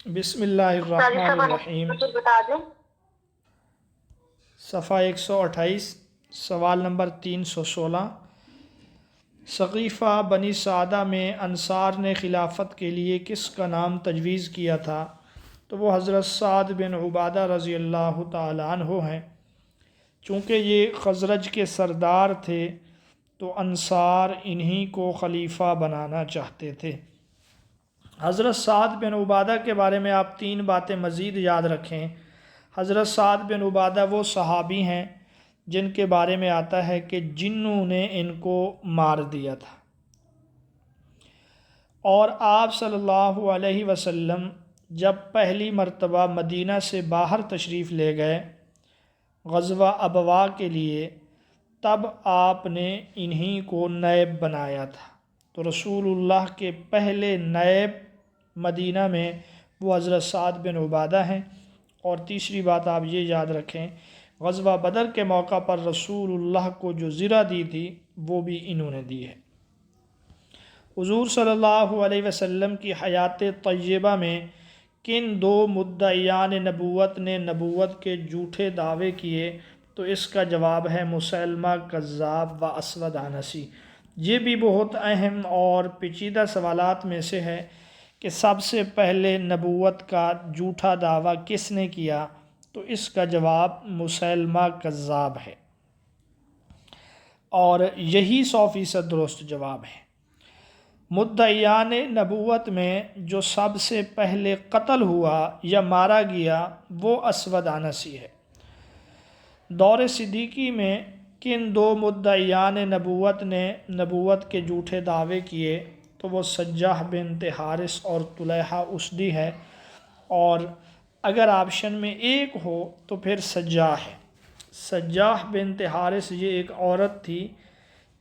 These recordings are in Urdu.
بسم اللہ الرحمن الرحیم۔ بتا دیں۔ صفحہ 128، سوال نمبر 316۔ ثقیفہ بنی سعدہ میں انصار نے خلافت کے لیے کس کا نام تجویز کیا تھا؟ تو وہ حضرت سعد بن عبادہ رضی اللہ تعالی عنہ ہیں۔ چونکہ یہ خزرج کے سردار تھے تو انصار انہی کو خلیفہ بنانا چاہتے تھے۔ حضرت سعد بن عبادہ کے بارے میں آپ 3 باتیں مزید یاد رکھیں۔ حضرت سعد بن عبادہ وہ صحابی ہیں جن کے بارے میں آتا ہے کہ جنوں نے ان کو مار دیا تھا، اور آپ صلی اللہ علیہ وسلم جب پہلی مرتبہ مدینہ سے باہر تشریف لے گئے غزوہ ابوا کے لیے، تب آپ نے انہی کو نائب بنایا تھا۔ تو رسول اللہ کے پہلے نائب مدینہ میں وہ حضرت سعد بن عبادہ ہیں۔ اور تیسری بات آپ یہ یاد رکھیں، غزوہ بدر کے موقع پر رسول اللہ کو جو زرہ دی تھی وہ بھی انہوں نے دی ہے۔ حضور صلی اللہ علیہ وسلم کی حیات طیبہ میں کن 2 مدعیان نبوت نے نبوت کے جھوٹے دعوے کیے؟ تو اس کا جواب ہے مسیلمہ کذاب و اسود عنسی۔ یہ بھی بہت اہم اور پیچیدہ سوالات میں سے ہے کہ سب سے پہلے نبوت کا جھوٹا دعویٰ کس نے کیا؟ تو اس کا جواب مسیلمہ کذاب ہے، اور یہی 100% درست جواب ہے۔ مدعیان نبوت میں جو سب سے پہلے قتل ہوا یا مارا گیا وہ اسود عنسی ہے۔ دور صدیقی میں کن 2 مدعیان نبوت نے نبوت کے جھوٹے دعوے کیے؟ تو وہ سجاح بنت حارث اور طلیحہ اسدی ہے، اور اگر آپشن میں ایک ہو تو پھر سجاح ہے۔ سجاح بنت حارث یہ ایک عورت تھی،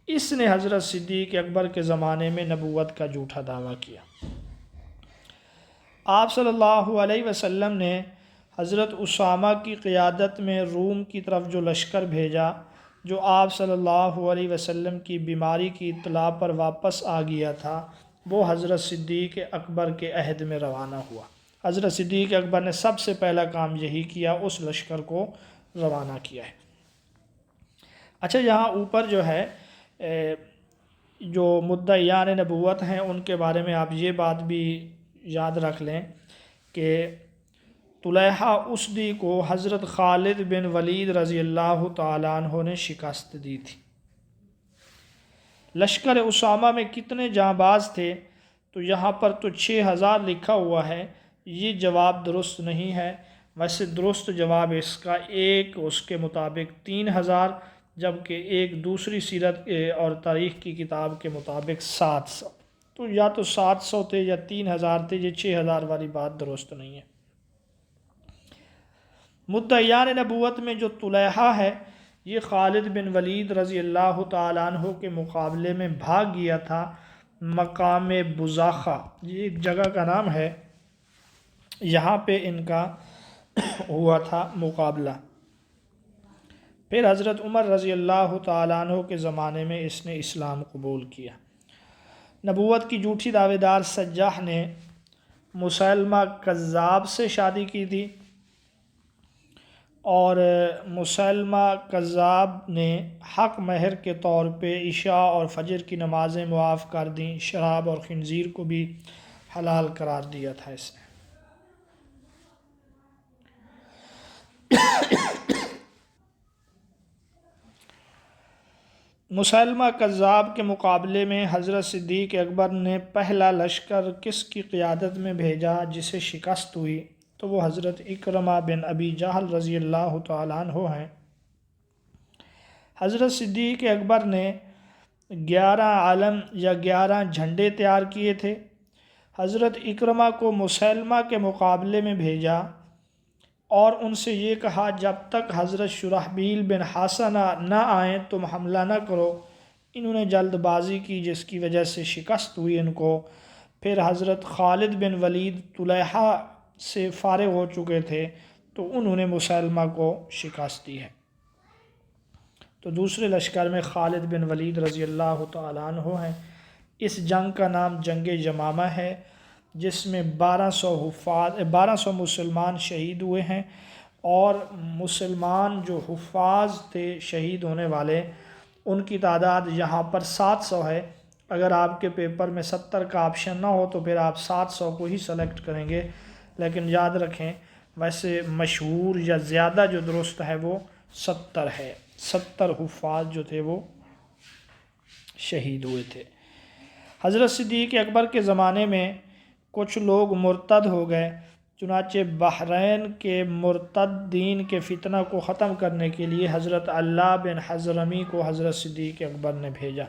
اس نے حضرت صدیق اکبر کے زمانے میں نبوت کا جھوٹا دعویٰ کیا۔ آپ صلی اللہ علیہ وسلم نے حضرت اسامہ کی قیادت میں روم کی طرف جو لشکر بھیجا، جو آپ صلی اللہ علیہ وسلم کی بیماری کی اطلاع پر واپس آ گیا تھا، وہ حضرت صدیق اکبر کے عہد میں روانہ ہوا۔ حضرت صدیق اکبر نے سب سے پہلا کام یہی کیا، اس لشکر کو روانہ کیا ہے۔ اچھا، یہاں اوپر جو ہے جو مدعیان نبوت ہیں ان کے بارے میں آپ یہ بات بھی یاد رکھ لیں کہ طلیحہ اسدی کو حضرت خالد بن ولید رضی اللہ تعالیٰ عنہ نے شکست دی تھی۔ لشکر اسامہ میں کتنے جانباز تھے؟ تو یہاں پر تو 6000 لکھا ہوا ہے، یہ جواب درست نہیں ہے۔ ویسے درست جواب اس کا اس کے مطابق 3000، جبکہ ایک دوسری سیرت اور تاریخ کی کتاب کے مطابق 700۔ تو یا تو 700 تھے یا 3000 تھے، یہ 6000 والی بات درست نہیں ہے۔ مدعیان نبوت میں جو طلیحہ ہے، یہ خالد بن ولید رضی اللہ تعالیٰ عنہ کے مقابلے میں بھاگ گیا تھا مقام بزاخہ، یہ ایک جگہ کا نام ہے، یہاں پہ ان کا ہوا تھا مقابلہ۔ پھر حضرت عمر رضی اللہ تعالیٰ عنہ کے زمانے میں اس نے اسلام قبول کیا۔ نبوت کی جھوٹی دعوے دار سجاح نے مسیلمہ کذاب سے شادی کی تھی، اور مسیلمہ کذاب نے حق مہر کے طور پہ عشاء اور فجر کی نمازیں معاف کر دیں، شراب اور خنزیر کو بھی حلال قرار دیا تھا اس نے۔ مسیلمہ کذاب کے مقابلے میں حضرت صدیق اکبر نے پہلا لشکر کس کی قیادت میں بھیجا جسے شکست ہوئی؟ تو وہ حضرت اکرمہ بن ابی جہل رضی اللہ تعالیٰ عنہ ہیں۔ حضرت صدیق اکبر نے 11 علم یا 11 جھنڈے تیار کیے تھے۔ حضرت اکرمہ کو مسیلمہ کے مقابلے میں بھیجا اور ان سے یہ کہا جب تک حضرت شرحبیل بن حسنہ نہ آئیں تم حملہ نہ کرو۔ انہوں نے جلد بازی کی جس کی وجہ سے شکست ہوئی ان کو۔ پھر حضرت خالد بن ولید طلیحہ سے فارغ ہو چکے تھے تو انہوں نے مسیلمہ کو شکست دی ہے۔ تو دوسرے لشکر میں خالد بن ولید رضی اللہ تعالیٰ عنہ ہیں۔ اس جنگ کا نام جنگ یمامہ ہے۔ جس میں 1200 مسلمان شہید ہوئے ہیں، اور مسلمان جو حفاظ تھے شہید ہونے والے ان کی تعداد یہاں پر 700 ہے۔ اگر آپ کے پیپر میں 70 کا آپشن نہ ہو تو پھر آپ 700 کو ہی سلیکٹ کریں گے، لیکن یاد رکھیں ویسے مشہور یا زیادہ جو درست ہے وہ 70 ہے۔ 70 حفاظ جو تھے وہ شہید ہوئے تھے۔ حضرت صدیق اکبر کے زمانے میں کچھ لوگ مرتد ہو گئے، چنانچہ بحرین کے مرتدین کے فتنہ کو ختم کرنے کے لیے حضرت علاء بن حضرمی کو حضرت صدیق اکبر نے بھیجا۔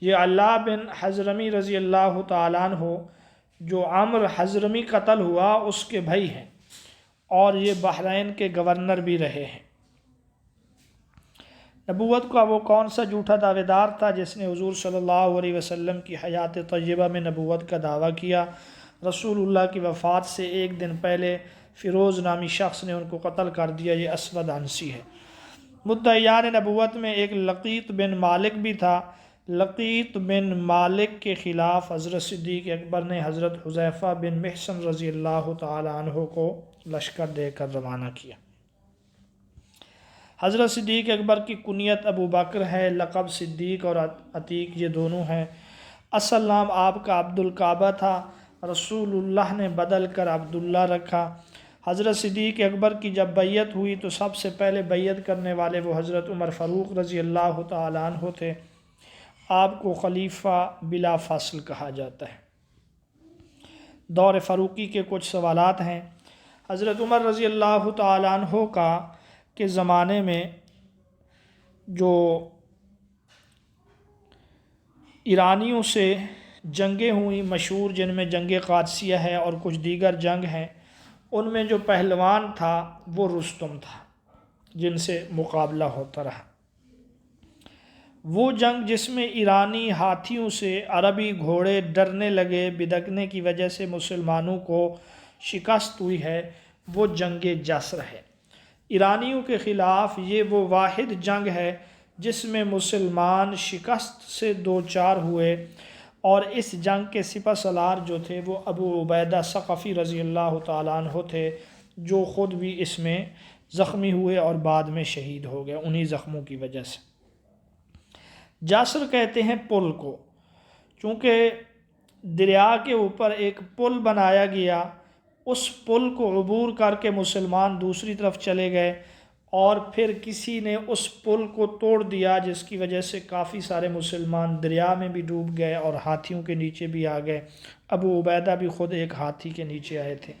یہ علاء بن حضرمی رضی اللہ تعالیٰ عنہ جو عمرو حضرمی قتل ہوا اس کے بھائی ہیں، اور یہ بحرین کے گورنر بھی رہے ہیں۔ نبوت کا وہ کون سا جھوٹا دعوے دار تھا جس نے حضور صلی اللہ علیہ وسلم کی حیات طیبہ میں نبوت کا دعویٰ کیا؟ رسول اللہ کی وفات سے ایک دن پہلے فیروز نامی شخص نے ان کو قتل کر دیا۔ یہ اسود عنسی ہے۔ مدعیان نبوت میں ایک لقیط بن مالک بھی تھا۔ لقیط بن مالک کے خلاف حضرت صدیق اکبر نے حضرت حذیفہ بن محصن رضی اللہ تعالی عنہ کو لشکر دے کر روانہ کیا۔ حضرت صدیق اکبر کی کنیت ابو بکر ہے، لقب صدیق اور عتیق یہ دونوں ہیں۔ اصل نام آپ کا عبد الکعبہ تھا، رسول اللہ نے بدل کر عبداللہ رکھا۔ حضرت صدیق اکبر کی جب بیعت ہوئی تو سب سے پہلے بیعت کرنے والے وہ حضرت عمر فاروق رضی اللہ تعالیٰ عنہ تھے۔ آپ کو خلیفہ بلا فصل کہا جاتا ہے۔ دور فاروقی کے کچھ سوالات ہیں۔ حضرت عمر رضی اللہ تعالیٰ عنہ کے زمانے میں جو ایرانیوں سے جنگیں ہوئیں مشہور، جن میں جنگ قادسیہ ہے اور کچھ دیگر جنگ ہیں، ان میں جو پہلوان تھا وہ رستم تھا جن سے مقابلہ ہوتا رہا۔ وہ جنگ جس میں ایرانی ہاتھیوں سے عربی گھوڑے ڈرنے لگے، بدکنے کی وجہ سے مسلمانوں کو شکست ہوئی ہے، وہ جنگ جسر ہے۔ ایرانیوں کے خلاف یہ وہ واحد جنگ ہے جس میں مسلمان شکست سے دوچار ہوئے، اور اس جنگ کے سپہ سالار جو تھے وہ ابو عبیدہ ثقفی رضی اللہ تعالیٰ عنہ تھے، جو خود بھی اس میں زخمی ہوئے اور بعد میں شہید ہو گئے انہی زخموں کی وجہ سے۔ جسر کہتے ہیں پل کو، چونکہ دریا کے اوپر ایک پل بنایا گیا، اس پل کو عبور کر کے مسلمان دوسری طرف چلے گئے، اور پھر کسی نے اس پل کو توڑ دیا جس کی وجہ سے کافی سارے مسلمان دریا میں بھی ڈوب گئے اور ہاتھیوں کے نیچے بھی آ گئے۔ ابو عبیدہ بھی خود ایک ہاتھی کے نیچے آئے تھے۔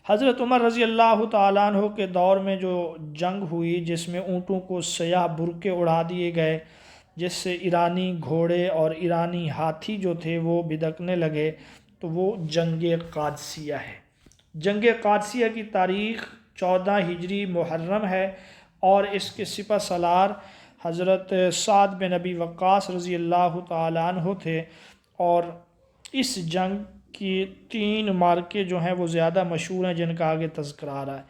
حضرت عمر رضی اللہ تعالیٰ عنہ کے دور میں جو جنگ ہوئی جس میں اونٹوں کو سیاہ برقعے اڑا دیے گئے، جس سے ایرانی گھوڑے اور ایرانی ہاتھی جو تھے وہ بدکنے لگے، تو وہ جنگ قادسیہ ہے۔ جنگ قادسیہ کی تاریخ 14 ہجری محرم ہے، اور اس کے سپہ سالار حضرت سعد بن ابی وقاص رضی اللہ تعالیٰ عنہ تھے، اور اس جنگ کی 3 معرکے جو ہیں وہ زیادہ مشہور ہیں جن کا آگے تذکرہ آ رہا ہے۔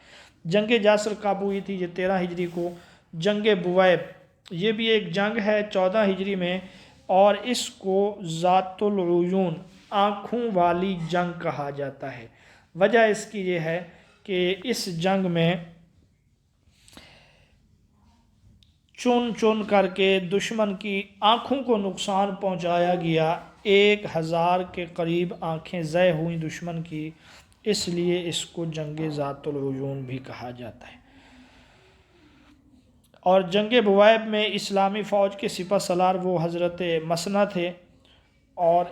جنگ جاسر کب ہوئی تھی؟ یہ 13 ہجری کو۔ جنگ بویب یہ بھی ایک جنگ ہے 14 ہجری میں، اور اس کو ذات العیون آنکھوں والی جنگ کہا جاتا ہے۔ وجہ اس کی یہ ہے کہ اس جنگ میں چن چن کر کے دشمن کی آنکھوں کو نقصان پہنچایا گیا۔ 1000 کے قریب آنکھیں ضائع ہوئیں دشمن کی، اس لیے اس کو جنگ ذات العیون بھی کہا جاتا ہے۔ اور جنگ بویب میں اسلامی فوج کے سپہ سالار وہ حضرت مسنہ تھے، اور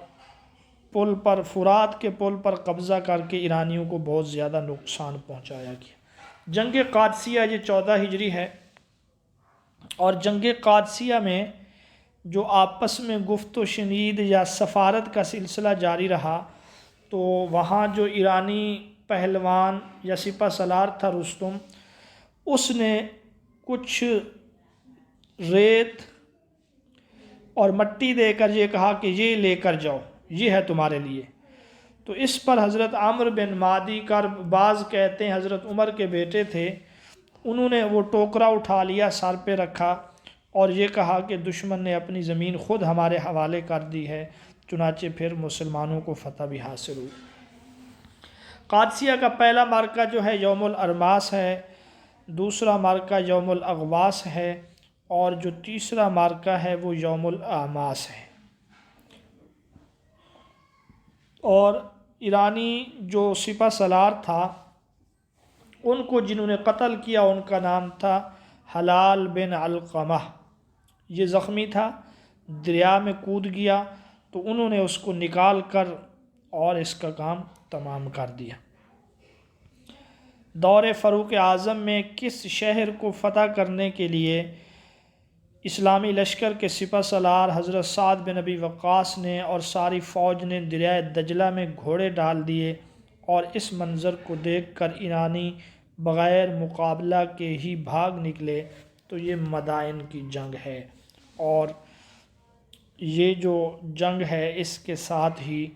پل پر فرات کے پل پر قبضہ کر کے ایرانیوں کو بہت زیادہ نقصان پہنچایا گیا۔ جنگ قادسیہ یہ 14 ہجری ہے، اور جنگ قادسیہ میں جو آپس میں گفت و شنید یا سفارت کا سلسلہ جاری رہا، تو وہاں جو ایرانی پہلوان یا سپہ سالار تھا رستم، اس نے کچھ ریت اور مٹی دے کر یہ کہا کہ یہ لے کر جاؤ، یہ ہے تمہارے لیے۔ تو اس پر حضرت عمرو بن مادی کرب، بعض کہتے ہیں حضرت عمر کے بیٹے تھے، انہوں نے وہ ٹوکرا اٹھا لیا، سر پہ رکھا، اور یہ کہا کہ دشمن نے اپنی زمین خود ہمارے حوالے کر دی ہے، چنانچہ پھر مسلمانوں کو فتح بھی حاصل ہوئی۔ قادسیہ کا پہلا معرکہ جو ہے یوم الارماس ہے، دوسرا معرکہ یوم الاغواس ہے، اور جو تیسرا معرکہ ہے وہ یوم الاعماس ہے۔ اور ایرانی جو سپہ سالار تھا ان کو جنہوں نے قتل کیا ان کا نام تھا حلال بن علقمہ۔ یہ زخمی تھا، دریا میں کود گیا تو انہوں نے اس کو نکال کر اور اس کا کام تمام کر دیا۔ دور فاروق اعظم میں کس شہر کو فتح کرنے کے لیے اسلامی لشکر کے سپہ سالار حضرت سعد بن ابی وقاص نے اور ساری فوج نے دریائے دجلہ میں گھوڑے ڈال دیے، اور اس منظر کو دیکھ کر ایرانی بغیر مقابلہ کے ہی بھاگ نکلے، تو یہ مدائن کی جنگ ہے، اور یہ جو جنگ ہے اس کے ساتھ ہی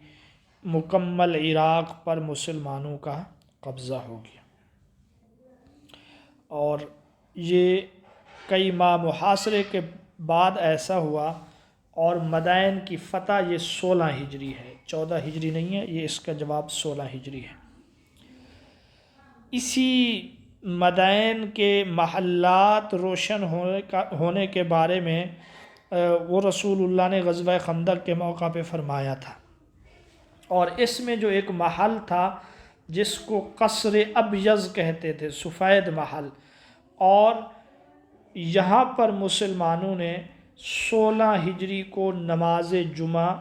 مکمل عراق پر مسلمانوں کا قبضہ ہو گیا، اور یہ کئی ماہ محاصرے کے بعد ایسا ہوا، اور مدائن کی فتح یہ 16 ہجری ہے، 14 ہجری نہیں ہے، یہ اس کا جواب 16 ہجری ہے۔ اسی مدائن کے محلات روشن ہونے کے بارے میں وہ رسول اللہ نے غزوہ خندق کے موقع پہ فرمایا تھا، اور اس میں جو ایک محل تھا جس کو قصر ابیض کہتے تھے، سفید محل، اور یہاں پر مسلمانوں نے 16 ہجری کو نماز جمعہ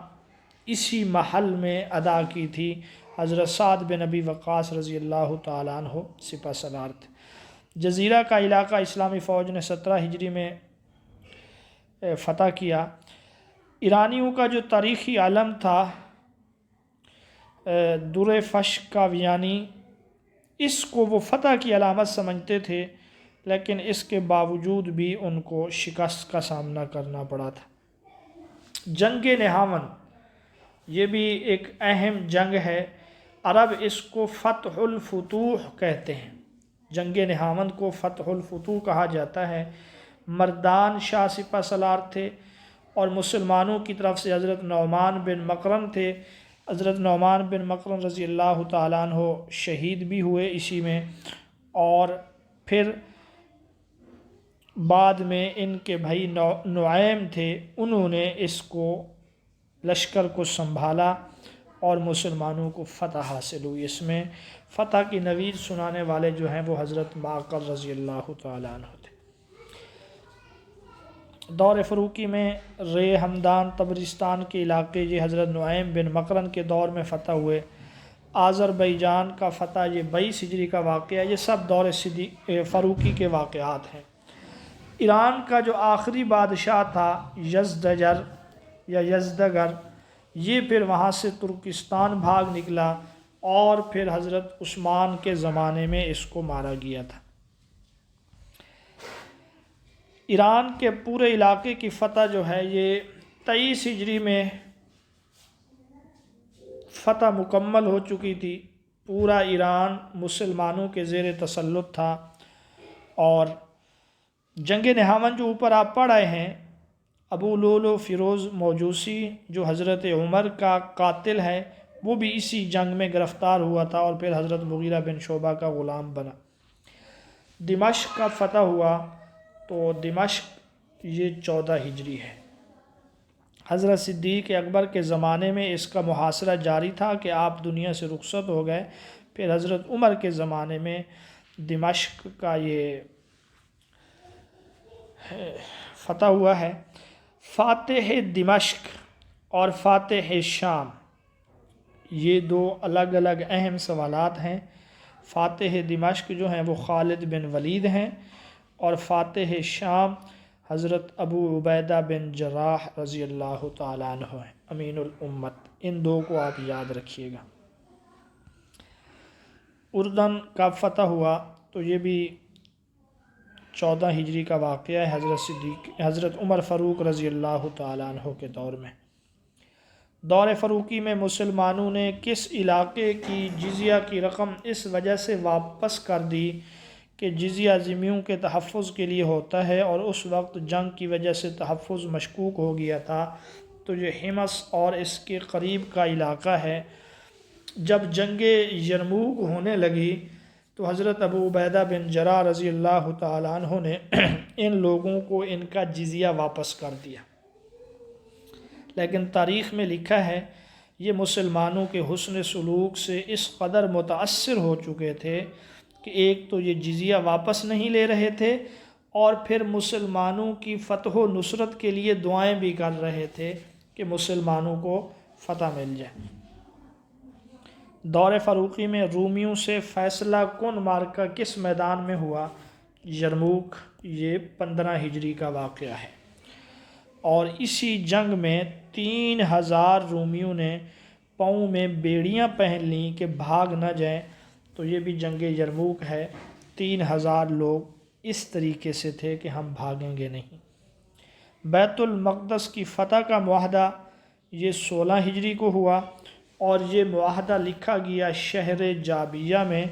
اسی محل میں ادا کی تھی۔ حضرت سعد بن ابی وقاص رضی اللہ تعالیٰ عنہ سپہ سالار تھے۔ جزیرہ کا علاقہ اسلامی فوج نے 17 ہجری میں فتح کیا۔ ایرانیوں کا جو تاریخی علم تھا در فشکاویانی، اس کو وہ فتح کی علامت سمجھتے تھے، لیکن اس کے باوجود بھی ان کو شکست کا سامنا کرنا پڑا تھا۔ جنگ نہاون یہ بھی ایک اہم جنگ ہے، عرب اس کو فتح الفتوح کہتے ہیں، جنگ نہاون کو فتح الفتوح کہا جاتا ہے۔ مردان شاہ سپہ سالار تھے، اور مسلمانوں کی طرف سے حضرت نعمان بن مقرن تھے۔ حضرت نعمان بن مقرن رضی اللہ تعالیٰ عنہ شہید بھی ہوئے اسی میں، اور پھر بعد میں ان کے بھائی نعیم تھے، انہوں نے اس کو لشکر کو سنبھالا اور مسلمانوں کو فتح حاصل ہوئی۔ اس میں فتح کی نوید سنانے والے جو ہیں وہ حضرت معقل رضی اللہ تعالیٰ عنہ تھے۔ دور فاروقی میں رے ہمدان تبرستان کے علاقے یہ حضرت نعیم بن مقرن کے دور میں فتح ہوئے۔ آذربائیجان کا فتح یہ 22 ہجری کا واقعہ ہے۔ یہ سب دور فاروقی کے واقعات ہیں۔ ایران کا جو آخری بادشاہ تھا یزدجر یا یزدگر، یہ پھر وہاں سے ترکستان بھاگ نکلا، اور پھر حضرت عثمان کے زمانے میں اس کو مارا گیا تھا۔ ایران کے پورے علاقے کی فتح جو ہے یہ 23 ہجری میں فتح مکمل ہو چکی تھی۔ پورا ایران مسلمانوں کے زیر تسلط تھا، اور جنگ نہاون جو اوپر آپ پڑھ رہے ہیں، ابو لولو فیروز موجوسی جو حضرت عمر کا قاتل ہے، وہ بھی اسی جنگ میں گرفتار ہوا تھا، اور پھر حضرت مغیرہ بن شعبہ کا غلام بنا۔ دمشق کا فتح ہوا، تو دمشق یہ 14 ہجری ہے۔ حضرت صدیق اکبر کے زمانے میں اس کا محاصرہ جاری تھا کہ آپ دنیا سے رخصت ہو گئے۔ پھر حضرت عمر کے زمانے میں دمشق کا یہ فتح ہوا ہے۔ فاتح دمشق اور فاتح شام یہ دو الگ الگ اہم سوالات ہیں۔ فاتح دمشق جو ہیں وہ خالد بن ولید ہیں، اور فاتح شام حضرت ابو عبیدہ بن جراح رضی اللہ تعالیٰ عنہ ہیں، امین الامت۔ ان دو کو آپ یاد رکھیے گا۔ اردن کا فتح ہوا تو یہ بھی 14 ہجری کا واقعہ ہے، حضرت عمر فاروق رضی اللہ تعالیٰ عنہ کے دور میں۔ دور فاروقی میں مسلمانوں نے کس علاقے کی جزیہ کی رقم اس وجہ سے واپس کر دی کہ جزیہ ذمیوں کے تحفظ کے لیے ہوتا ہے، اور اس وقت جنگ کی وجہ سے تحفظ مشکوک ہو گیا تھا، تو یہ حمص اور اس کے قریب کا علاقہ ہے، جب جنگ یرموک ہونے لگی تو حضرت ابو عبیدہ بن جراح رضی اللہ تعالیٰ عنہ نے ان لوگوں کو ان کا جزیہ واپس کر دیا، لیکن تاریخ میں لکھا ہے یہ مسلمانوں کے حسن سلوک سے اس قدر متاثر ہو چکے تھے کہ ایک تو یہ جزیہ واپس نہیں لے رہے تھے، اور پھر مسلمانوں کی فتح و نصرت کے لیے دعائیں بھی کر رہے تھے کہ مسلمانوں کو فتح مل جائے۔ دور فاروقی میں رومیوں سے فیصلہ کن معرکہ کس میدان میں ہوا؟ یرموک۔ یہ 15 ہجری کا واقعہ ہے، اور اسی جنگ میں 3000 رومیوں نے پاؤں میں بیڑیاں پہن لیں کہ بھاگ نہ جائیں، تو یہ بھی جنگ یرموک ہے۔ 3000 لوگ اس طریقے سے تھے کہ ہم بھاگیں گے نہیں۔ بیت المقدس کی فتح کا معاہدہ یہ 16 ہجری کو ہوا، اور یہ معاہدہ لکھا گیا شہر جابیہ میں،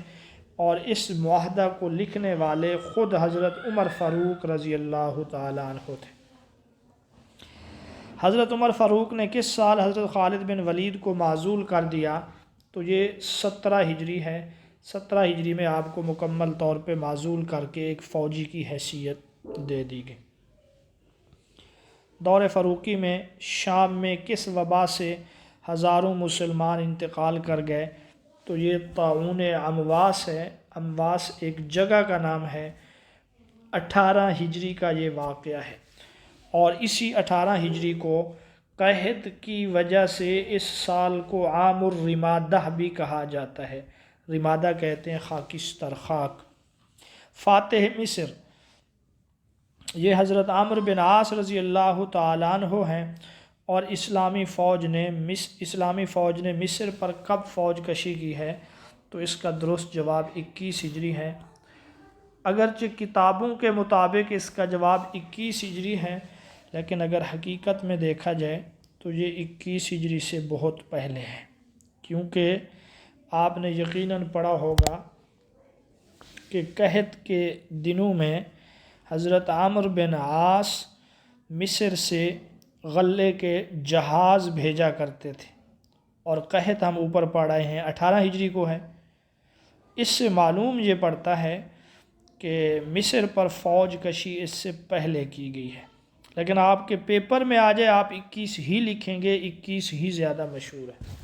اور اس معاہدہ کو لکھنے والے خود حضرت عمر فاروق رضی اللہ تعالیٰ عنہ تھے۔ حضرت عمر فاروق نے کس سال حضرت خالد بن ولید کو معزول کر دیا؟ تو یہ 17 ہجری ہے۔ 17 ہجری میں آپ کو مکمل طور پہ معزول کر کے ایک فوجی کی حیثیت دے دی گئی۔ دور فاروقی میں شام میں کس وبا سے ہزاروں مسلمان انتقال کر گئے؟ تو یہ طاعون امواس ہے۔ امواس ایک جگہ کا نام ہے۔ 18 ہجری کا یہ واقعہ ہے، اور اسی 18 ہجری کو قحط کی وجہ سے اس سال کو عام الرمادہ بھی کہا جاتا ہے۔ رمادہ کہتے ہیں خاکستر، خاک۔ فاتح مصر یہ حضرت عمرو بن عاص رضی اللہ تعالیٰ عنہ ہیں، اور اسلامی فوج نے مصر پر کب فوج کشی کی ہے؟ تو اس کا درست جواب 21 ہجری ہے۔ اگرچہ کتابوں کے مطابق اس کا جواب 21 ہجری ہے، لیکن اگر حقیقت میں دیکھا جائے تو یہ 21 ہجری سے بہت پہلے ہے، کیونکہ آپ نے یقیناً پڑھا ہوگا کہ قحط کے دنوں میں حضرت عمرو بن عاص مصر سے غلے کے جہاز بھیجا کرتے تھے، اور قحط ہم اوپر پڑھ رہے ہیں 18 ہجری کو ہے۔ اس سے معلوم یہ پڑتا ہے کہ مصر پر فوج کشی اس سے پہلے کی گئی ہے، لیکن آپ کے پیپر میں آ جائے آپ 21 ہی لکھیں گے، 21 ہی زیادہ مشہور ہے۔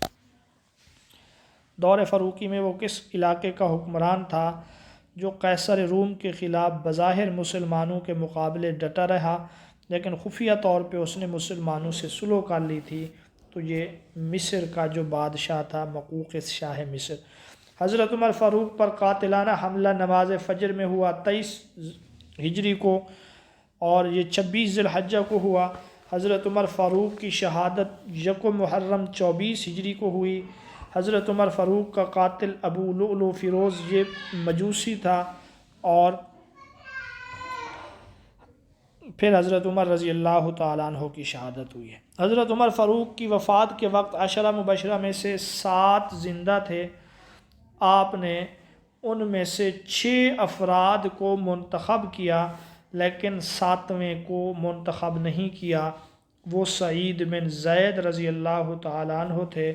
دور فاروقی میں وہ کس علاقے کا حکمران تھا جو قیصر روم کے خلاف بظاہر مسلمانوں کے مقابلے ڈٹا رہا، لیکن خفیہ طور پہ اس نے مسلمانوں سے صلح کر لی تھی؟ تو یہ مصر کا جو بادشاہ تھا مقوقس شاہ مصر۔ حضرت عمر فاروق پر قاتلانہ حملہ نماز فجر میں ہوا 23 ہجری کو، اور یہ 26 ذی الحجہ کو ہوا۔ حضرت عمر فاروق کی شہادت 1 محرم 24 ہجری کو ہوئی۔ حضرت عمر فاروق کا قاتل ابو لؤلؤ فیروز یہ مجوسی تھا، اور پھر حضرت عمر رضی اللہ تعالیٰ عنہ کی شہادت ہوئی ہے۔ حضرت عمر فاروق کی وفات کے وقت 10 مبشرہ میں سے 7 زندہ تھے۔ آپ نے ان میں سے 6 افراد کو منتخب کیا، لیکن 7ویں کو منتخب نہیں کیا، وہ سعید بن زید رضی اللہ تعالیٰ عنہ تھے۔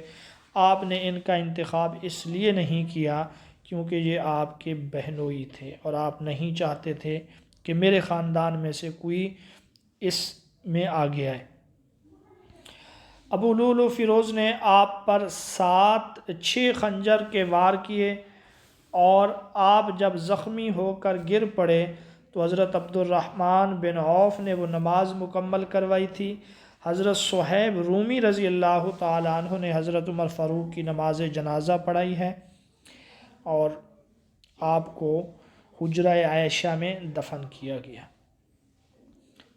آپ نے ان کا انتخاب اس لیے نہیں کیا کیونکہ یہ آپ کے بہنوئی تھے، اور آپ نہیں چاہتے تھے کہ میرے خاندان میں سے کوئی اس میں آگے آئے۔ ابو لؤلؤ فیروز نے آپ پر 6 خنجر کے وار کیے، اور آپ جب زخمی ہو کر گر پڑے تو حضرت عبد الرحمن بن عوف نے وہ نماز مکمل کروائی تھی۔ حضرت صہیب رومی رضی اللہ تعالیٰ عنہ نے حضرت عمر فاروق کی نماز جنازہ پڑھائی ہے، اور آپ کو حجرہ عائشہ میں دفن کیا گیا۔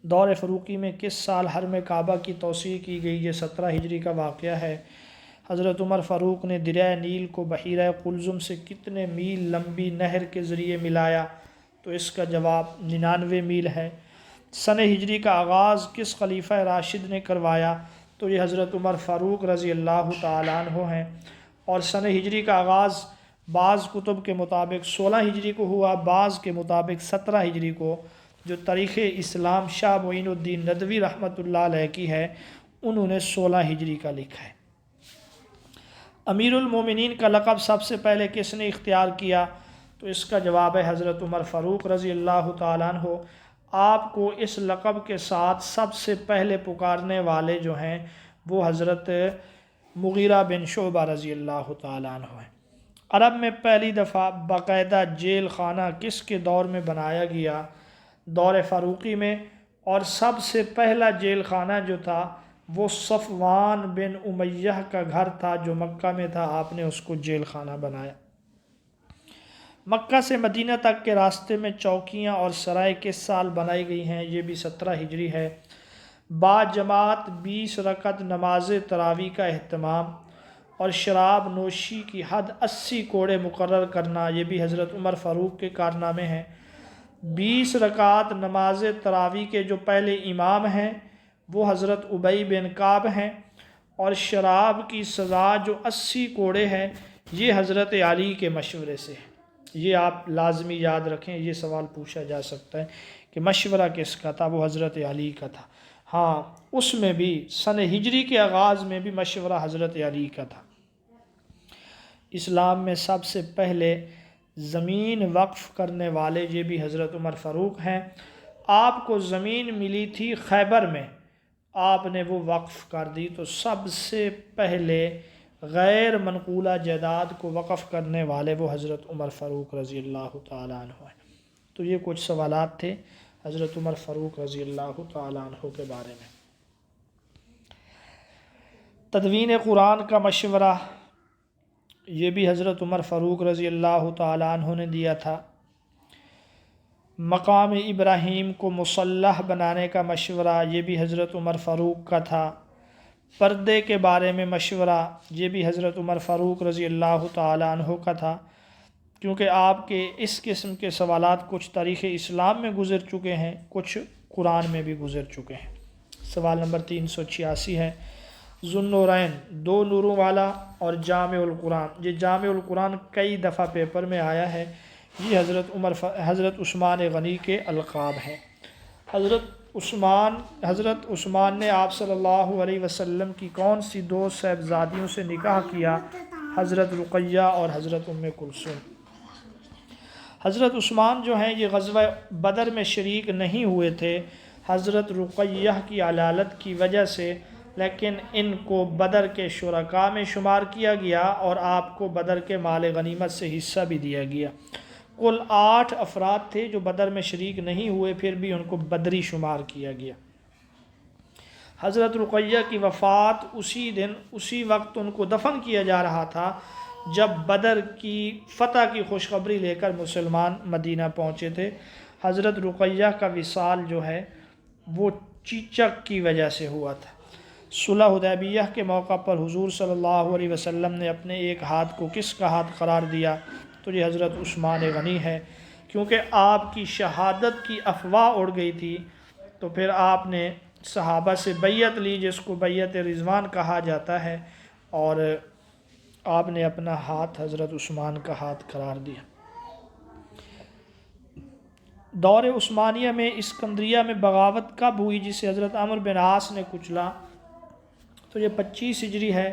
دور فاروقی میں کس سال حرم کعبہ کی توسیع کی گئی؟ یہ 17 ہجری کا واقعہ ہے۔ حضرت عمر فاروق نے دریائے نیل کو بحیرہ قلزم سے کتنے میل لمبی نہر کے ذریعے ملایا؟ تو اس کا جواب 99 میل ہے۔ سنہ ہجری کا آغاز کس خلیفہ راشد نے کروایا؟ تو یہ حضرت عمر فاروق رضی اللہ تعالیٰ عنہ ہیں، اور سنہ ہجری کا آغاز بعض کتب کے مطابق 16 ہجری کو ہوا، بعض کے مطابق 17 ہجری کو۔ جو تاریخ اسلام شاہ معین الدین ندوی رحمۃ اللہ علیہ کی ہے، انہوں نے 16 ہجری کا لکھا ہے۔ امیر المومنین کا لقب سب سے پہلے کس نے اختیار کیا؟ تو اس کا جواب ہے حضرت عمر فاروق رضی اللہ تعالیٰ عنہ۔ آپ کو اس لقب کے ساتھ سب سے پہلے پکارنے والے جو ہیں وہ حضرت مغیرہ بن شعبہ رضی اللہ تعالیٰ عنہ ہیں۔ عرب میں پہلی دفعہ باقاعدہ جیل خانہ کس کے دور میں بنایا گیا؟ دور فاروقی میں، اور سب سے پہلا جیل خانہ جو تھا وہ صفوان بن امیہ کا گھر تھا جو مکہ میں تھا، آپ نے اس کو جیل خانہ بنایا۔ مکہ سے مدینہ تک کے راستے میں چوکیاں اور سرائے کس سال بنائی گئی ہیں؟ یہ بھی 17 ہجری ہے۔ با جماعت 20 رکعت نماز تراویح کا اہتمام اور شراب نوشی کی حد 80 کوڑے مقرر کرنا، یہ بھی حضرت عمر فاروق کے کارنامے ہیں۔ 20 رکعت نماز تراویح کے جو پہلے امام ہیں وہ حضرت ابی بن کعب ہیں، اور شراب کی سزا جو 80 کوڑے ہے یہ حضرت علی کے مشورے سے ہے۔ یہ آپ لازمی یاد رکھیں، یہ سوال پوچھا جا سکتا ہے کہ مشورہ کس کا تھا؟ وہ حضرت علی کا تھا۔ ہاں، اس میں بھی سن ہجری کے آغاز میں بھی مشورہ حضرت علی کا تھا۔ اسلام میں سب سے پہلے زمین وقف کرنے والے یہ بھی حضرت عمر فاروق ہیں۔ آپ کو زمین ملی تھی خیبر میں، آپ نے وہ وقف کر دی، تو سب سے پہلے غیر منقولہ جائیداد کو وقف کرنے والے وہ حضرت عمر فاروق رضی اللہ تعالیٰ عنہ ہیں۔ تو یہ کچھ سوالات تھے حضرت عمر فاروق رضی اللہ تعالیٰ عنہ کے بارے میں۔ تدوین قرآن کا مشورہ یہ بھی حضرت عمر فاروق رضی اللہ تعالیٰ عنہ نے دیا تھا۔ مقام ابراہیم کو مصلح بنانے کا مشورہ یہ بھی حضرت عمر فاروق کا تھا۔ پردے کے بارے میں مشورہ یہ بھی حضرت عمر فاروق رضی اللہ تعالیٰ عنہ کا تھا، کیونکہ آپ کے اس قسم کے سوالات کچھ تاریخ اسلام میں گزر چکے ہیں، کچھ قرآن میں بھی گزر چکے ہیں۔ سوال نمبر 386 ہے، ذو النورین، 2 نوروں والا اور جامع القرآن، یہ جامع القرآن کئی دفعہ پیپر میں آیا ہے، یہ حضرت عثمان غنی کے القاب ہیں۔ حضرت عثمان نے آپ صلی اللہ علیہ وسلم کی کون سی 2 صاحبزادیوں سے نکاح کیا؟ حضرت رقیہ اور حضرت ام کلثوم۔ حضرت عثمان جو ہیں یہ غزوہ بدر میں شریک نہیں ہوئے تھے حضرت رقیہ کی علالت کی وجہ سے، لیکن ان کو بدر کے شرکاء میں شمار کیا گیا اور آپ کو بدر کے مال غنیمت سے حصہ بھی دیا گیا۔ کل 8 افراد تھے جو بدر میں شریک نہیں ہوئے، پھر بھی ان کو بدری شمار کیا گیا۔ حضرت رقیہ کی وفات اسی دن اسی وقت ان کو دفن کیا جا رہا تھا جب بدر کی فتح کی خوشخبری لے کر مسلمان مدینہ پہنچے تھے۔ حضرت رقیہ کا وصال جو ہے وہ چیچک کی وجہ سے ہوا تھا۔ صلح حدیبیہ کے موقع پر حضور صلی اللہ علیہ وسلم نے اپنے ایک ہاتھ کو کس کا ہاتھ قرار دیا؟ تو یہ حضرت عثمان غنی ہے، کیونکہ آپ کی شہادت کی افواہ اڑ گئی تھی، تو پھر آپ نے صحابہ سے بیعت لی جس کو بیعت رضوان کہا جاتا ہے، اور آپ نے اپنا ہاتھ حضرت عثمان کا ہاتھ قرار دیا۔ دور عثمانیہ میں اسکندریہ میں بغاوت کب ہوئی جسے حضرت عمرو بن عاص نے کچلا؟ تو یہ 25 ہجری ہے۔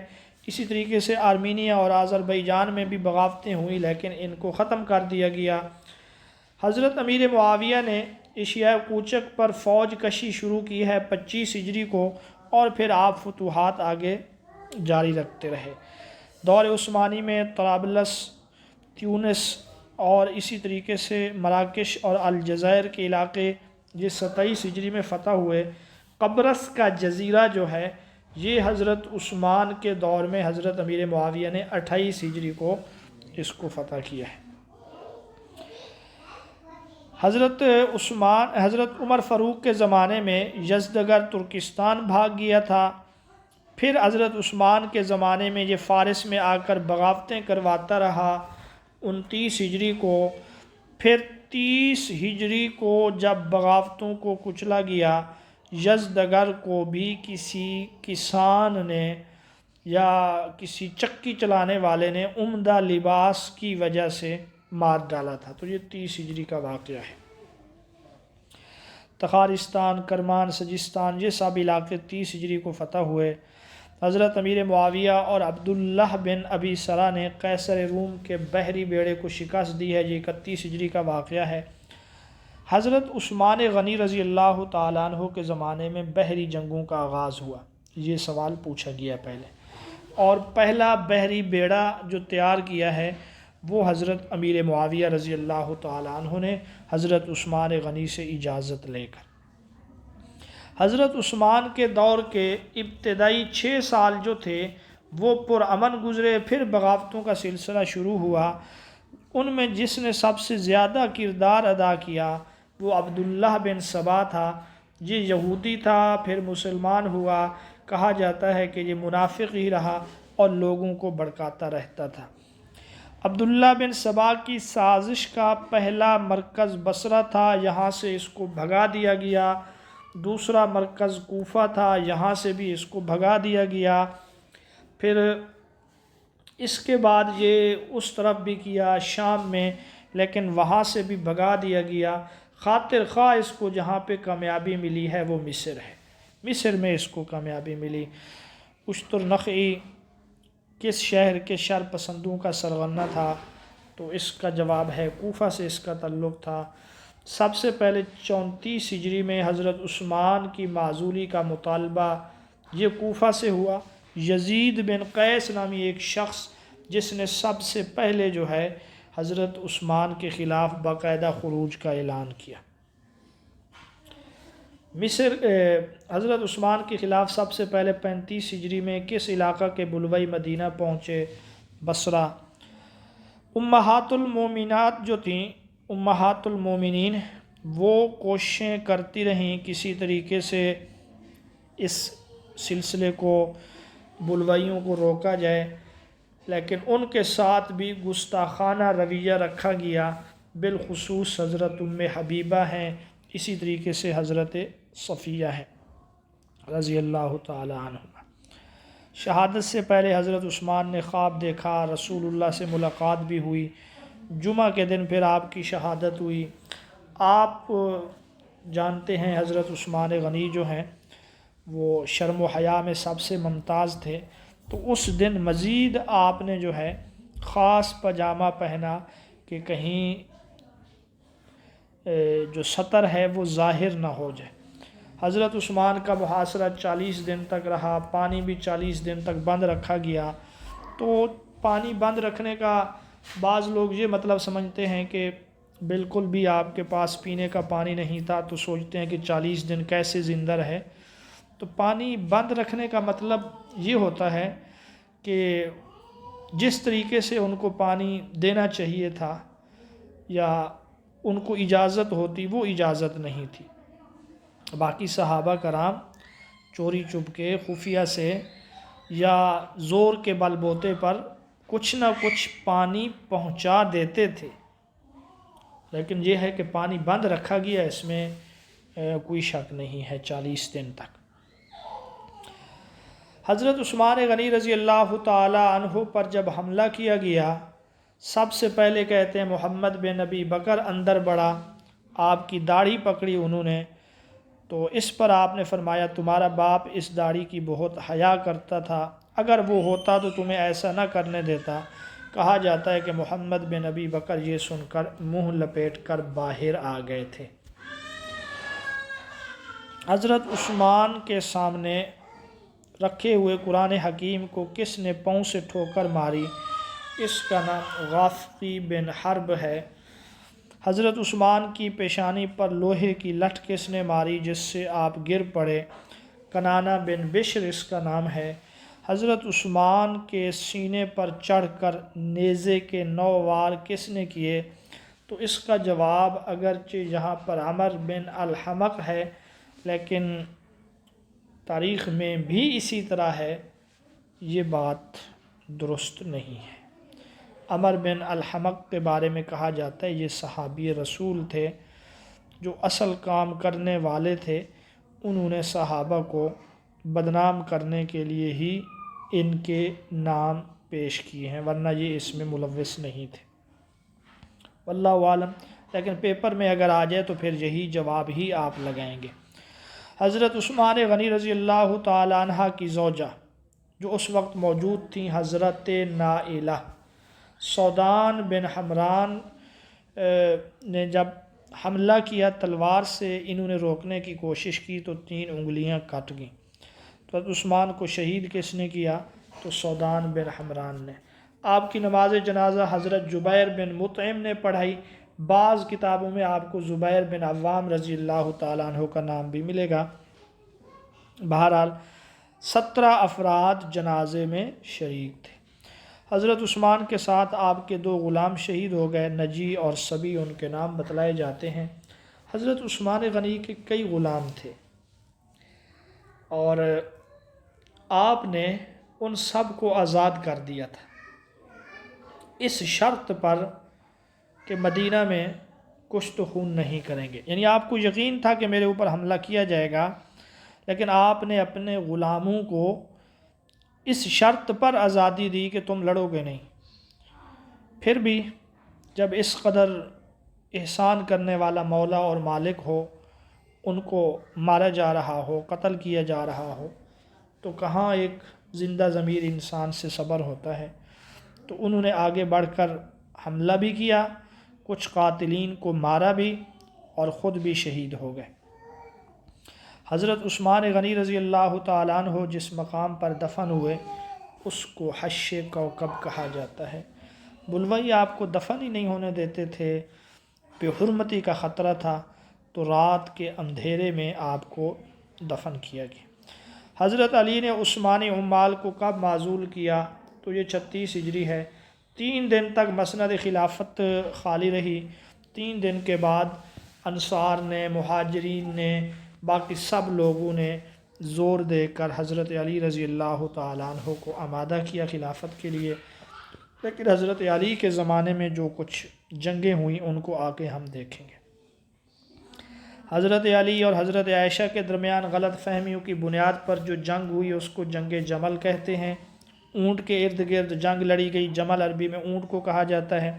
اسی طریقے سے آرمینیا اور آذربائیجان میں بھی بغاوتیں ہوئیں لیکن ان کو ختم کر دیا گیا۔ حضرت امیر معاویہ نے ایشیائے کوچک پر فوج کشی شروع کی ہے 25 ہجری کو، اور پھر آپ فتوحات آگے جاری رکھتے رہے۔ دور عثمانی میں طرابلس، تیونس اور اسی طریقے سے مراکش اور الجزائر کے علاقے یہ 27 ہجری میں فتح ہوئے۔ قبرص کا جزیرہ جو ہے یہ حضرت عثمان کے دور میں حضرت امیر معاویہ نے 28 ہجری کو اس کو فتح کیا ہے۔ حضرت عمر فاروق کے زمانے میں یزدگرد ترکستان بھاگ گیا تھا، پھر حضرت عثمان کے زمانے میں یہ فارس میں آ کر بغاوتیں کرواتا رہا 29 ہجری کو، پھر 30 ہجری کو جب بغاوتوں کو کچلا گیا، یزدگرد کو بھی کسی کسان نے یا کسی چکی چلانے والے نے عمدہ لباس کی وجہ سے مار ڈالا تھا۔ تو یہ 30 ہجری کا واقعہ ہے۔ تخارستان، کرمان، سجستان، یہ سب علاقے 30 ہجری کو فتح ہوئے۔ حضرت امیر معاویہ اور عبداللہ بن ابی سرا نے قیصر روم کے بحری بیڑے کو شکست دی ہے، یہ 31 ہجری کا واقعہ ہے۔ حضرت عثمان غنی رضی اللہ تعالیٰ عنہ کے زمانے میں بحری جنگوں کا آغاز ہوا، یہ سوال پوچھا گیا پہلے، اور پہلا بحری بیڑا جو تیار کیا ہے وہ حضرت امیر معاویہ رضی اللہ تعالیٰ عنہ نے حضرت عثمان غنی سے اجازت لے کر۔ حضرت عثمان کے دور کے ابتدائی 6 سال جو تھے وہ پرامن گزرے، پھر بغاوتوں کا سلسلہ شروع ہوا۔ ان میں جس نے سب سے زیادہ کردار ادا کیا وہ عبداللہ بن سبا تھا۔ یہ یہودی تھا، پھر مسلمان ہوا، کہا جاتا ہے کہ یہ منافق ہی رہا اور لوگوں کو بھڑکاتا رہتا تھا۔ عبداللہ بن سبا کی سازش کا پہلا مرکز بصرہ تھا، یہاں سے اس کو بھگا دیا گیا۔ دوسرا مرکز کوفہ تھا، یہاں سے بھی اس کو بھگا دیا گیا۔ پھر اس کے بعد یہ اس طرف بھی کیا شام میں، لیکن وہاں سے بھی بھگا دیا گیا۔ خاطر خواہ اس کو جہاں پہ کامیابی ملی ہے وہ مصر ہے، مصر میں اس کو کامیابی ملی۔ اشترنخعی کس شہر کے شر پسندوں کا سرغنہ تھا؟ تو اس کا جواب ہے کوفہ سے اس کا تعلق تھا۔ سب سے پہلے 34 ہجری میں حضرت عثمان کی معزولی کا مطالبہ یہ کوفہ سے ہوا۔ یزید بن قیس نامی ایک شخص جس نے سب سے پہلے جو ہے حضرت عثمان کے خلاف باقاعدہ خروج کا اعلان کیا۔ مصر حضرت عثمان کے خلاف سب سے پہلے 35 ہجری میں کس علاقہ کے بلوئی مدینہ پہنچے؟ بصرہ۔ امہات المومنات جو تھیں، امہات المومنین، وہ کوششیں کرتی رہیں کسی طریقے سے اس سلسلے کو، بلوائیوں کو روکا جائے، لیکن ان کے ساتھ بھی گستاخانہ رویہ رکھا گیا۔ بالخصوص حضرت ام حبیبہ ہیں، اسی طریقے سے حضرت صفیہ ہیں رضی اللہ تعالی عنہ۔ شہادت سے پہلے حضرت عثمان نے خواب دیکھا، رسول اللہ سے ملاقات بھی ہوئی، جمعہ کے دن پھر آپ کی شہادت ہوئی۔ آپ جانتے ہیں حضرت عثمان غنی جو ہیں وہ شرم و حیا میں سب سے ممتاز تھے، تو اس دن مزید آپ نے جو ہے خاص پاجامہ پہنا کہ کہیں جو سطر ہے وہ ظاہر نہ ہو جائے۔ حضرت عثمان کا محاصرہ 40 دن تک رہا، پانی بھی 40 دن تک بند رکھا گیا۔ تو پانی بند رکھنے کا بعض لوگ یہ مطلب سمجھتے ہیں کہ بالکل بھی آپ کے پاس پینے کا پانی نہیں تھا، تو سوچتے ہیں کہ 40 دن کیسے زندہ رہے۔ تو پانی بند رکھنے کا مطلب یہ ہوتا ہے کہ جس طریقے سے ان کو پانی دینا چاہیے تھا یا ان کو اجازت ہوتی وہ اجازت نہیں تھی۔ باقی صحابہ کرام چوری چپکے خفیہ سے یا زور کے بل بوتے پر کچھ نہ کچھ پانی پہنچا دیتے تھے، لیکن یہ ہے کہ پانی بند رکھا گیا، اس میں کوئی شک نہیں ہے 40 دن تک۔ حضرت عثمان غنی رضی اللہ تعالی عنہ پر جب حملہ کیا گیا، سب سے پہلے کہتے ہیں محمد بن ابی بکر اندر بڑھا، آپ کی داڑھی پکڑی انہوں نے، تو اس پر آپ نے فرمایا تمہارا باپ اس داڑھی کی بہت حیا کرتا تھا، اگر وہ ہوتا تو تمہیں ایسا نہ کرنے دیتا۔ کہا جاتا ہے کہ محمد بن ابی بکر یہ سن کر منہ لپیٹ کر باہر آ گئے تھے۔ حضرت عثمان کے سامنے رکھے ہوئے قرآن حکیم کو کس نے پاؤں سے ٹھوکر ماری؟ اس کا نام غافقی بن حرب ہے۔ حضرت عثمان کی پیشانی پر لوہے کی لٹ کس نے ماری جس سے آپ گر پڑے؟ کنانہ بن بشر اس کا نام ہے۔ حضرت عثمان کے سینے پر چڑھ کر نیزے کے 9 وار کس نے کیے؟ تو اس کا جواب اگرچہ یہاں پر عمر بن الحمق ہے، لیکن تاریخ میں بھی اسی طرح ہے، یہ بات درست نہیں ہے۔ عمر بن الحمق کے بارے میں کہا جاتا ہے یہ صحابی رسول تھے جو اصل کام کرنے والے تھے، انہوں نے صحابہ کو بدنام کرنے کے لیے ہی ان کے نام پیش کیے ہیں، ورنہ یہ اس میں ملوث نہیں تھے۔ واللہ عالم۔ لیکن پیپر میں اگر آ جائے تو پھر یہی جواب ہی آپ لگائیں گے۔ حضرت عثمان غنی رضی اللہ تعالی عنہ کی زوجہ جو اس وقت موجود تھیں، حضرت نائلہ، سودان بن حمران نے جب حملہ کیا تلوار سے، انہوں نے روکنے کی کوشش کی تو 3 انگلیاں کٹ گئیں۔ تو عثمان کو شہید کس نے کیا؟ تو سودان بن حمران نے۔ آپ کی نماز جنازہ حضرت جبیر بن مطعم نے پڑھائی۔ بعض کتابوں میں آپ کو زبیر بن عوام رضی اللہ تعالیٰ عنہ کا نام بھی ملے گا۔ بہرحال 17 افراد جنازے میں شریک تھے۔ حضرت عثمان کے ساتھ آپ کے 2 غلام شہید ہو گئے، نجی اور صبی ان کے نام بتلائے جاتے ہیں۔ حضرت عثمان غنی کے کئی غلام تھے اور آپ نے ان سب کو آزاد کر دیا تھا اس شرط پر کہ مدینہ میں کشت و خون نہیں کریں گے، یعنی آپ کو یقین تھا کہ میرے اوپر حملہ کیا جائے گا، لیکن آپ نے اپنے غلاموں کو اس شرط پر آزادی دی کہ تم لڑو گے نہیں۔ پھر بھی جب اس قدر احسان کرنے والا مولا اور مالک ہو، ان کو مارا جا رہا ہو، قتل کیا جا رہا ہو، تو کہاں ایک زندہ ضمیر انسان سے صبر ہوتا ہے؟ تو انہوں نے آگے بڑھ کر حملہ بھی کیا، کچھ قاتلین کو مارا بھی اور خود بھی شہید ہو گئے۔ حضرت عثمان غنی رضی اللہ تعالیٰ عنہ جس مقام پر دفن ہوئے اس کو حش کوکب کہا جاتا ہے۔ بلوئی آپ کو دفن ہی نہیں ہونے دیتے تھے، بے حرمتی کا خطرہ تھا، تو رات کے اندھیرے میں آپ کو دفن کیا گیا۔ حضرت علی نے عثمانی عمال کو کب معزول کیا؟ تو یہ 36 ہجری ہے۔ 3 دن تک مسند خلافت خالی رہی۔ 3 دن کے بعد انصار نے، مہاجرین نے، باقی سب لوگوں نے زور دے کر حضرت علی رضی اللہ تعالیٰ عنہ کو آمادہ کیا خلافت کے لیے، لیکن حضرت علی کے زمانے میں جو کچھ جنگیں ہوئیں ان کو آگے ہم دیکھیں گے۔ حضرت علی اور حضرت عائشہ کے درمیان غلط فہمیوں کی بنیاد پر جو جنگ ہوئی اس کو جنگ جمل کہتے ہیں۔ اونٹ کے ارد گرد جنگ لڑی گئی، جمل عربی میں اونٹ کو کہا جاتا ہے۔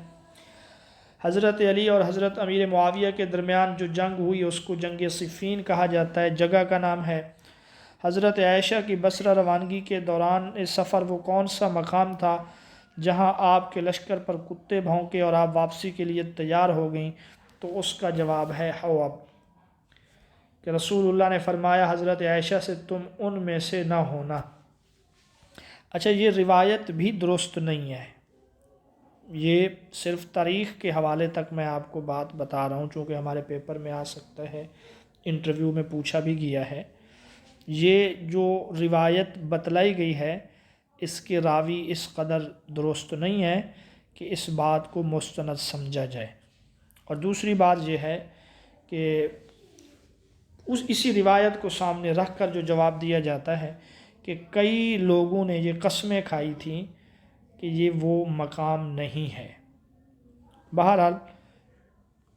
حضرت علی اور حضرت امیر معاویہ کے درمیان جو جنگ ہوئی اس کو جنگ صفین کہا جاتا ہے، جگہ کا نام ہے۔ حضرت عائشہ کی بصرہ روانگی کے دوران سفر وہ کون سا مقام تھا جہاں آپ کے لشکر پر کتے بھونکے اور آپ واپسی کے لیے تیار ہو گئیں؟ تو اس کا جواب ہے حوب، کہ رسول اللہ نے فرمایا حضرت عائشہ سے تم ان میں سے نہ ہونا۔ اچھا، یہ روایت بھی درست نہیں ہے، یہ صرف تاریخ کے حوالے تک میں آپ کو بات بتا رہا ہوں چونکہ ہمارے پیپر میں آ سکتا ہے، انٹرویو میں پوچھا بھی گیا ہے۔ یہ جو روایت بتلائی گئی ہے اس کے راوی اس قدر درست نہیں ہے کہ اس بات کو مستند سمجھا جائے۔ اور دوسری بات یہ ہے کہ اسی روایت کو سامنے رکھ کر جو جواب دیا جاتا ہے کہ کئی لوگوں نے یہ قسمیں کھائی تھیں کہ یہ وہ مقام نہیں ہے۔ بہرحال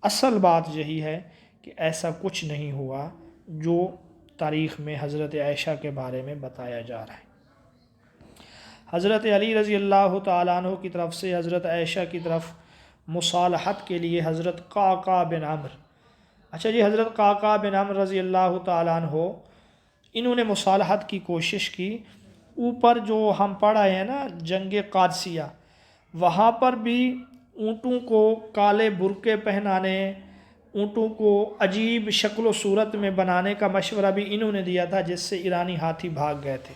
اصل بات یہی ہے کہ ایسا کچھ نہیں ہوا جو تاریخ میں حضرت عائشہ کے بارے میں بتایا جا رہا ہے۔ حضرت علی رضی اللہ تعالیٰ عنہ کی طرف سے حضرت عائشہ کی طرف مصالحت کے لیے حضرت قعقاع بن عمرو، اچھا جی، حضرت قعقاع بن عمرو رضی اللہ تعالیٰ عنہ انہوں نے مصالحت کی کوشش کی۔ اوپر جو ہم پڑھ آئے ہیں نا جنگ قادسیہ، وہاں پر بھی اونٹوں کو کالے برقعے پہنانے، اونٹوں کو عجیب شکل و صورت میں بنانے کا مشورہ بھی انہوں نے دیا تھا، جس سے ایرانی ہاتھی بھاگ گئے تھے۔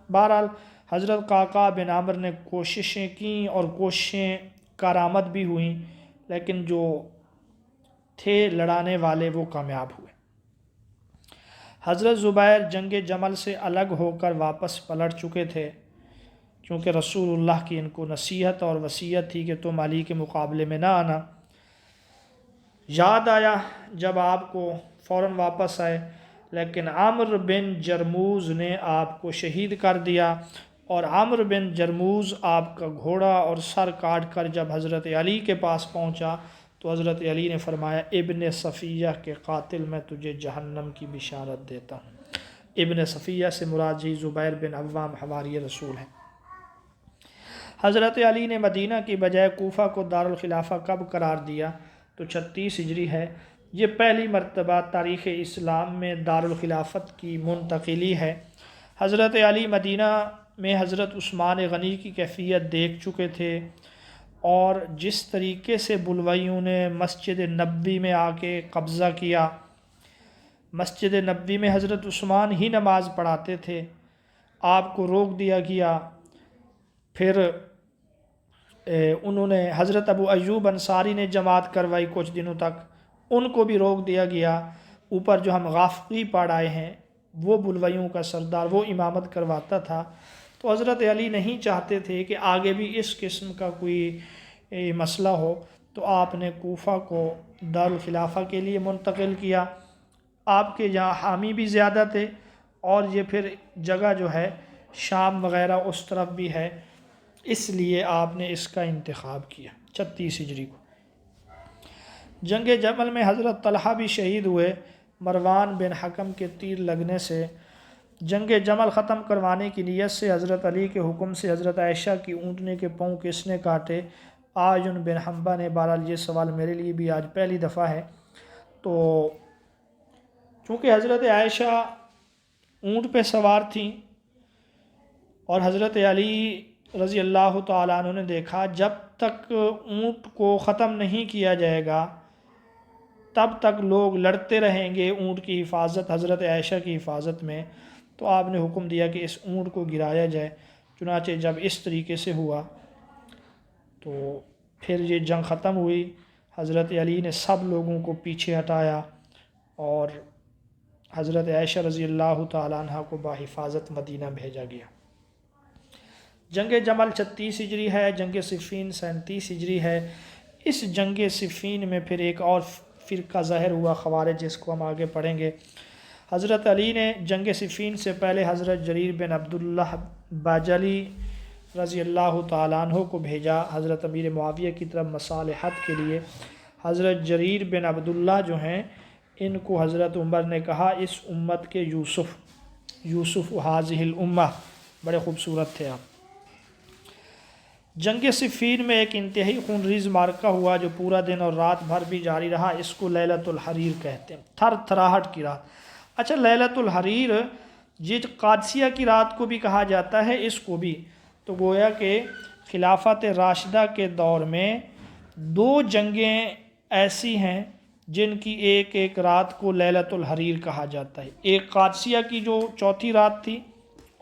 بہرحال حضرت قعقاع بن عمرو نے کوششیں کیں اور کوششیں کارآمد بھی ہوئیں، لیکن جو تھے لڑانے والے وہ کامیاب ہوئے۔ حضرت زبیر جنگ جمل سے الگ ہو کر واپس پلٹ چکے تھے، کیونکہ رسول اللہ کی ان کو نصیحت اور وصیت تھی کہ تم علی کے مقابلے میں نہ آنا۔ یاد آیا جب آپ کو فوراً واپس آئے، لیکن عمرو بن جرموز نے آپ کو شہید کر دیا، اور عمرو بن جرموز آپ کا گھوڑا اور سر کاٹ کر جب حضرت علی کے پاس پہنچا تو حضرت علی نے فرمایا ابن صفیہ کے قاتل میں تجھے جہنم کی بشارت دیتا ہوں۔ ابن صفیہ سے مراد جی زبیر بن عوام حواری رسول ہیں۔ حضرت علی نے مدینہ کی بجائے کوفہ کو دارالخلافہ کب قرار دیا؟ تو 36 ہجری ہے۔ یہ پہلی مرتبہ تاریخ اسلام میں دارالخلافت کی منتقلی ہے۔ حضرت علی مدینہ میں حضرت عثمان غنی کی کیفیت دیکھ چکے تھے، اور جس طریقے سے بلوائیوں نے مسجد نبوی میں آ کے قبضہ کیا، مسجد نبوی میں حضرت عثمان ہی نماز پڑھاتے تھے، آپ کو روک دیا گیا۔ پھر انہوں نے حضرت ابو ایوب انصاری نے جماعت کروائی کچھ دنوں تک، ان کو بھی روک دیا گیا۔ اوپر جو ہم غافقی پڑھ آئے ہیں، وہ بلوائیوں کا سردار، وہ امامت کرواتا تھا۔ تو حضرت علی نہیں چاہتے تھے کہ آگے بھی اس قسم کا کوئی مسئلہ ہو، تو آپ نے کوفہ کو دارالخلافہ کے لیے منتقل کیا۔ آپ کے یہاں حامی بھی زیادہ تھے، اور یہ پھر جگہ جو ہے شام وغیرہ اس طرف بھی ہے، اس لیے آپ نے اس کا انتخاب کیا 36 ہجری کو۔ جنگ جمل میں حضرت طلحہ بھی شہید ہوئے مروان بن حکم کے تیر لگنے سے۔ جنگ جمل ختم کروانے کی نیت سے حضرت علی کے حکم سے حضرت عائشہ کی اونٹنے کے پاؤں کس نے کاٹے؟ آیون بن حنبہ نے۔ بہرحال یہ سوال میرے لیے بھی آج پہلی دفعہ ہے۔ تو چونکہ حضرت عائشہ اونٹ پہ سوار تھیں، اور حضرت علی رضی اللہ تعالیٰ عنہ نے دیکھا جب تک اونٹ کو ختم نہیں کیا جائے گا تب تک لوگ لڑتے رہیں گے اونٹ کی حفاظت، حضرت عائشہ کی حفاظت میں، تو آپ نے حکم دیا کہ اس اونٹ کو گرایا جائے۔ چنانچہ جب اس طریقے سے ہوا تو پھر یہ جنگ ختم ہوئی، حضرت علی نے سب لوگوں کو پیچھے ہٹایا، اور حضرت عائشہ رضی اللہ تعالیٰ عنہ کو بحفاظت مدینہ بھیجا گیا۔ جنگ جمل 36 ہجری ہے، جنگ صفین 37 ہجری ہے۔ اس جنگ صفین میں پھر ایک اور فرقہ ظاہر ہوا، خوارج، جس کو ہم آگے پڑھیں گے۔ حضرت علی نے جنگ صفین سے پہلے حضرت جریر بن عبداللہ باجلی رضی اللہ تعالیٰ عنہ کو بھیجا حضرت امیر معاویہ کی طرف مصالحت کے لیے۔ حضرت جریر بن عبداللہ جو ہیں، ان کو حضرت عمر نے کہا اس امت کے یوسف حاضح الامہ، بڑے خوبصورت تھے آپ۔ جنگ صفین میں ایک انتہائی خونریز معرکہ ہوا جو پورا دن اور رات بھر بھی جاری رہا، اس کو لیلۃ الحریر کہتے ہیں، تھر تھراہٹ کی رات۔ اچھا، لیلۃ الحریر یہ قادسیہ کی رات کو بھی کہا جاتا ہے، اس کو بھی، تو گویا کہ خلافت راشدہ کے دور میں 2 جنگیں ایسی ہیں جن کی ایک ایک رات کو لیلۃ الحریر کہا جاتا ہے، ایک قادسیہ کی جو 4تھی رات تھی،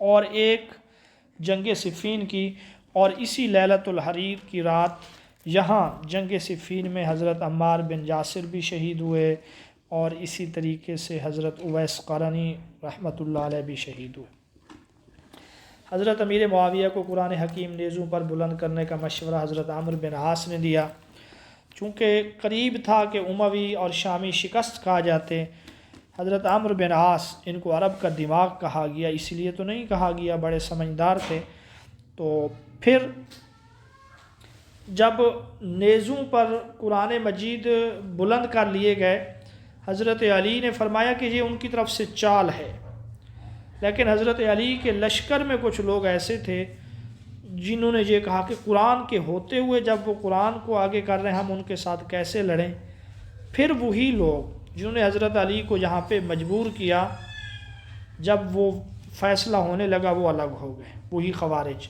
اور ایک جنگ صفین کی۔ اور اسی لیلۃ الحریر کی رات یہاں جنگ صفین میں حضرت عمار بن یاسر بھی شہید ہوئے، اور اسی طریقے سے حضرت اویس قرنی رحمۃ اللہ علیہ بھی شہید ہوئے۔ حضرت امیر معاویہ کو قرآن حکیم نیزوں پر بلند کرنے کا مشورہ حضرت عمرو بن عاص نے دیا، چونکہ قریب تھا کہ اموی اور شامی شکست کھا جاتے۔ حضرت عمرو بن عاص، ان کو عرب کا دماغ کہا گیا، اس لیے تو نہیں کہا گیا، بڑے سمجھدار تھے۔ تو پھر جب نیزوں پر قرآن مجید بلند کر لیے گئے، حضرت علی نے فرمایا کہ یہ ان کی طرف سے چال ہے، لیکن حضرت علی کے لشکر میں کچھ لوگ ایسے تھے جنہوں نے یہ کہا کہ قرآن کے ہوتے ہوئے جب وہ قرآن کو آگے کر رہے ہیں ہم ان کے ساتھ کیسے لڑیں۔ پھر وہی لوگ جنہوں نے حضرت علی کو یہاں پہ مجبور کیا، جب وہ فیصلہ ہونے لگا وہ الگ ہو گئے، وہی خوارج۔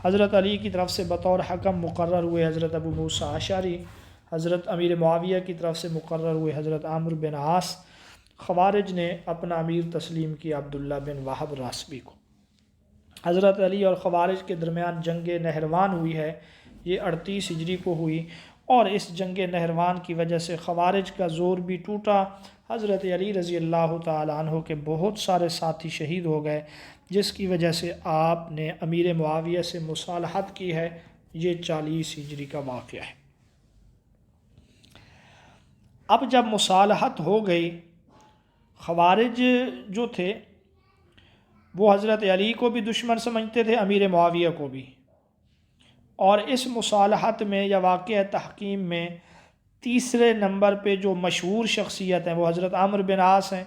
حضرت علی کی طرف سے بطور حکم مقرر ہوئے حضرت ابو موسیٰ اشعری، حضرت امیر معاویہ کی طرف سے مقرر ہوئے حضرت عمرو بن عاص۔ خوارج نے اپنا امیر تسلیم کیا عبداللہ بن وہب راسبی کو۔ حضرت علی اور خوارج کے درمیان جنگ نہروان ہوئی ہے، یہ 38 ہجری کو ہوئی، اور اس جنگ نہروان کی وجہ سے خوارج کا زور بھی ٹوٹا۔ حضرت علی رضی اللہ تعالیٰ عنہ کے بہت سارے ساتھی شہید ہو گئے، جس کی وجہ سے آپ نے امیر معاویہ سے مصالحت کی ہے۔ یہ 40 ہجری کا واقعہ ہے۔ اب جب مصالحت ہو گئی، خوارج جو تھے وہ حضرت علی کو بھی دشمن سمجھتے تھے، امیر معاویہ کو بھی، اور اس مصالحت میں یا واقعہ تحکیم میں تیسرے نمبر پہ جو مشہور شخصیت ہیں وہ حضرت عمرو بن عاص ہیں،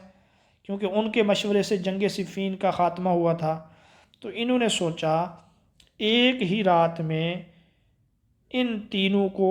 کیونکہ ان کے مشورے سے جنگ صفین کا خاتمہ ہوا تھا۔ تو انہوں نے سوچا ایک ہی رات میں ان تینوں کو